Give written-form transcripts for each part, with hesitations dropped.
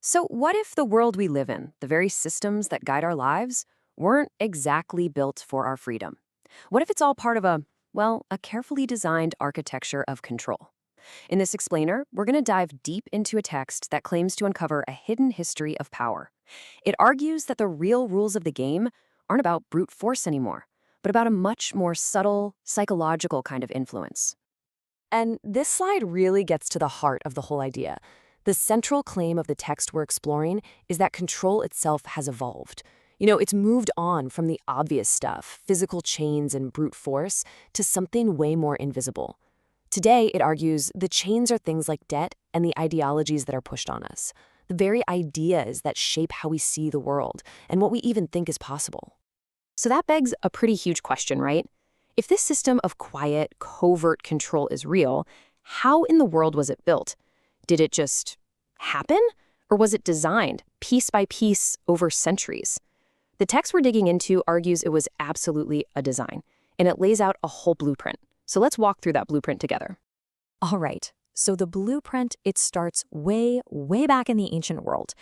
So, what if the world we live in, the very systems that guide our lives, weren't exactly built for our freedom? What if it's all part of a carefully designed architecture of control? In this explainer, we're going to dive deep into a text that claims to uncover a hidden history of power. It argues that the real rules of the game aren't about brute force anymore, but about a much more subtle, psychological kind of influence. And this slide really gets to the heart of the whole idea. The central claim of the text we're exploring is that control itself has evolved. It's moved on from the obvious stuff, physical chains and brute force, to something way more invisible. Today, it argues, the chains are things like debt and the ideologies that are pushed on us, the very ideas that shape how we see the world and what we even think is possible. So that begs a pretty huge question, right? If this system of quiet, covert control is real, how in the world was it built? Did it just happen? Or was it designed, piece by piece, over centuries? The text we're digging into argues it was absolutely a design, and it lays out a whole blueprint. So let's walk through that blueprint together. All right, so the blueprint, it starts way, way back in the ancient world.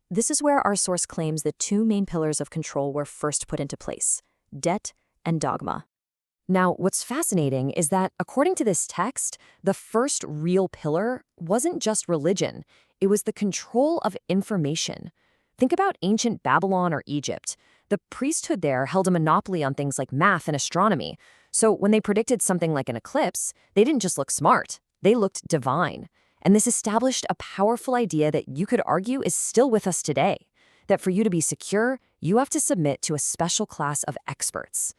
This is where our source claims the two main pillars of control were first put into place: debt and dogma. Now, what's fascinating is that, according to this text, the first real pillar wasn't just religion. It was the control of information. Think about ancient Babylon or Egypt. The priesthood there held a monopoly on things like math and astronomy. So when they predicted something like an eclipse, they didn't just look smart, they looked divine. And this established a powerful idea that you could argue is still with us today, that for you to be secure, you have to submit to a special class of experts.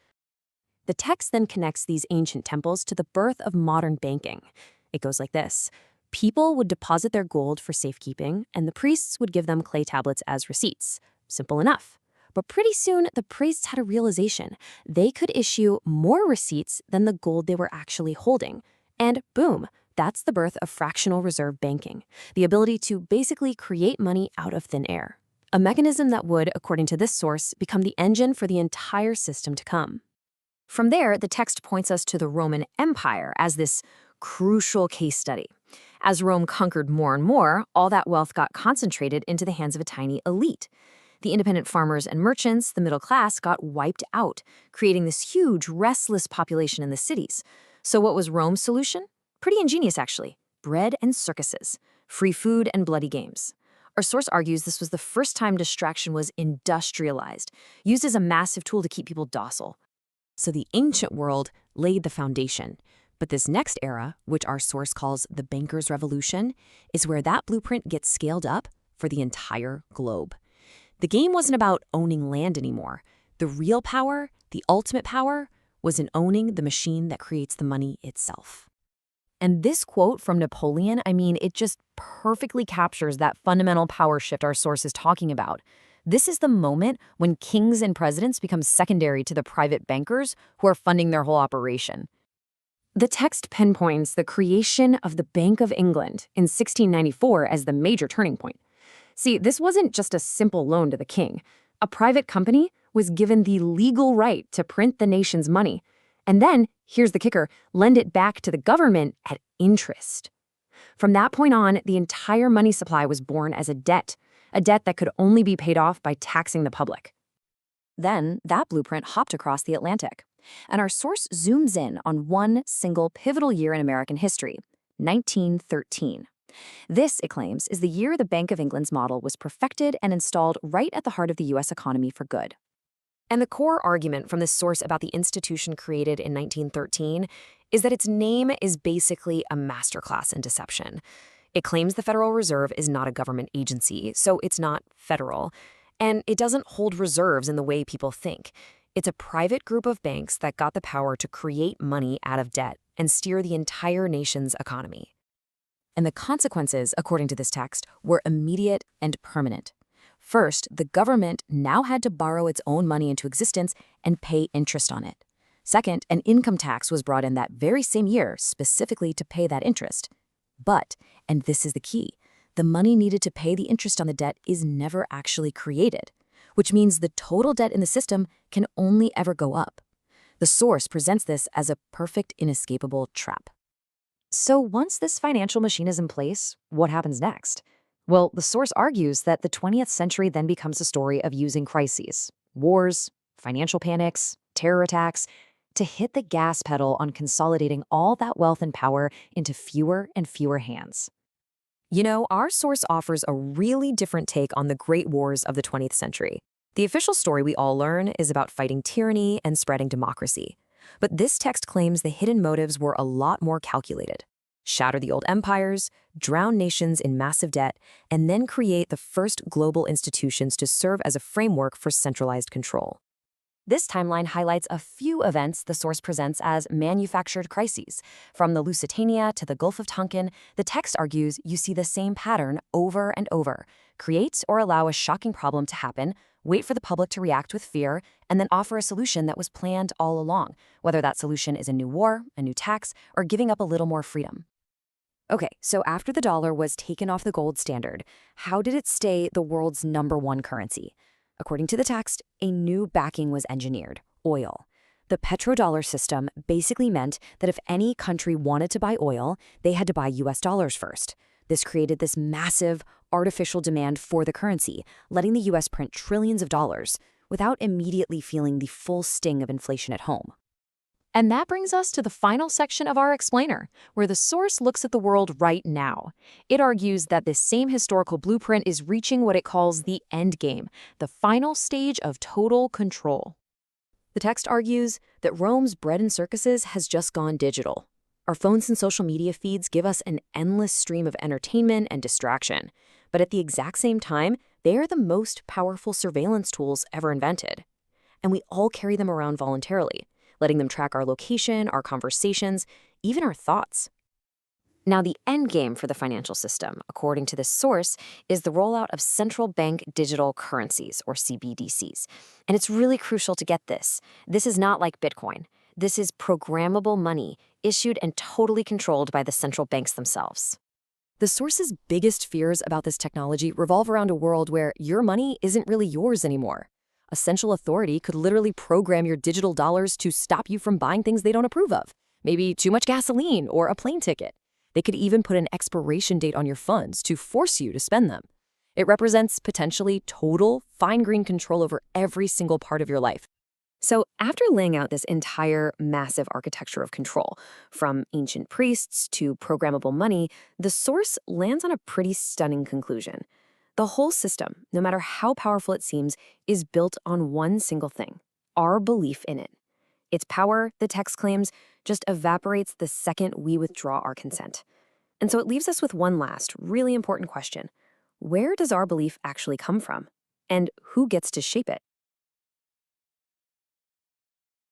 The text then connects these ancient temples to the birth of modern banking. It goes like this. People would deposit their gold for safekeeping, and the priests would give them clay tablets as receipts. Simple enough. But pretty soon, the priests had a realization. They could issue more receipts than the gold they were actually holding. And boom, that's the birth of fractional reserve banking, the ability to basically create money out of thin air. A mechanism that would, according to this source, become the engine for the entire system to come. From there, the text points us to the Roman Empire as this crucial case study. As Rome conquered more and more, all that wealth got concentrated into the hands of a tiny elite. The independent farmers and merchants, the middle class, got wiped out, creating this huge, restless population in the cities. So what was Rome's solution? Pretty ingenious, actually. Bread and circuses, free food and bloody games. Our source argues this was the first time distraction was industrialized, used as a massive tool to keep people docile. So the ancient world laid the foundation. But this next era, which our source calls the Bankers' Revolution, is where that blueprint gets scaled up for the entire globe. The game wasn't about owning land anymore. The real power, the ultimate power, was in owning the machine that creates the money itself. And this quote from Napoleon, it just perfectly captures that fundamental power shift our source is talking about. This is the moment when kings and presidents become secondary to the private bankers who are funding their whole operation. The text pinpoints the creation of the Bank of England in 1694 as the major turning point. See, this wasn't just a simple loan to the king. A private company was given the legal right to print the nation's money, and then, here's the kicker, lend it back to the government at interest. From that point on, the entire money supply was born as a debt that could only be paid off by taxing the public. Then, that blueprint hopped across the Atlantic, and our source zooms in on one single pivotal year in American history, 1913. This, it claims, is the year the Bank of England's model was perfected and installed right at the heart of the U.S. economy for good. And the core argument from this source about the institution created in 1913 is that its name is basically a masterclass in deception. It claims the Federal Reserve is not a government agency, so it's not federal, and it doesn't hold reserves in the way people think. It's a private group of banks that got the power to create money out of debt and steer the entire nation's economy. And the consequences, according to this text, were immediate and permanent. First, the government now had to borrow its own money into existence and pay interest on it. Second, an income tax was brought in that very same year specifically to pay that interest. But, and this is the key, the money needed to pay the interest on the debt is never actually created, which means the total debt in the system can only ever go up. The source presents this as a perfect, inescapable trap. So once this financial machine is in place, what happens next? Well, the source argues that the 20th century then becomes a story of using crises, wars, financial panics, terror attacks, to hit the gas pedal on consolidating all that wealth and power into fewer and fewer hands. You know, our source offers a really different take on the great wars of the 20th century. The official story we all learn is about fighting tyranny and spreading democracy. But this text claims the hidden motives were a lot more calculated. Shatter the old empires, drown nations in massive debt, and then create the first global institutions to serve as a framework for centralized control. This timeline highlights a few events the source presents as manufactured crises. From the Lusitania to the Gulf of Tonkin, the text argues you see the same pattern over and over. Create or allow a shocking problem to happen, wait for the public to react with fear, and then offer a solution that was planned all along, whether that solution is a new war, a new tax, or giving up a little more freedom. Okay, so after the dollar was taken off the gold standard, how did it stay the world's #1 currency? According to the text, a new backing was engineered: oil. The petrodollar system basically meant that if any country wanted to buy oil, they had to buy US dollars first. This created this massive, artificial demand for the currency, letting the US print trillions of dollars without immediately feeling the full sting of inflation at home. And that brings us to the final section of our explainer, where the source looks at the world right now. It argues that this same historical blueprint is reaching what it calls the end game, the final stage of total control. The text argues that Rome's bread and circuses has just gone digital. Our phones and social media feeds give us an endless stream of entertainment and distraction. But at the exact same time, they are the most powerful surveillance tools ever invented. And we all carry them around voluntarily, letting them track our location, our conversations, even our thoughts. Now, the end game for the financial system, according to this source, is the rollout of central bank digital currencies, or CBDCs. And it's really crucial to get this. This is not like Bitcoin. This is programmable money, issued and totally controlled by the central banks themselves. The source's biggest fears about this technology revolve around a world where your money isn't really yours anymore. A central authority could literally program your digital dollars to stop you from buying things they don't approve of. Maybe too much gasoline or a plane ticket. They could even put an expiration date on your funds to force you to spend them. It represents potentially total, fine-grained control over every single part of your life. So after laying out this entire massive architecture of control, from ancient priests to programmable money, the source lands on a pretty stunning conclusion. The whole system, no matter how powerful it seems, is built on one single thing: our belief in it. Its power, the text claims, just evaporates the second we withdraw our consent. And so it leaves us with one last, really important question. Where does our belief actually come from? And who gets to shape it?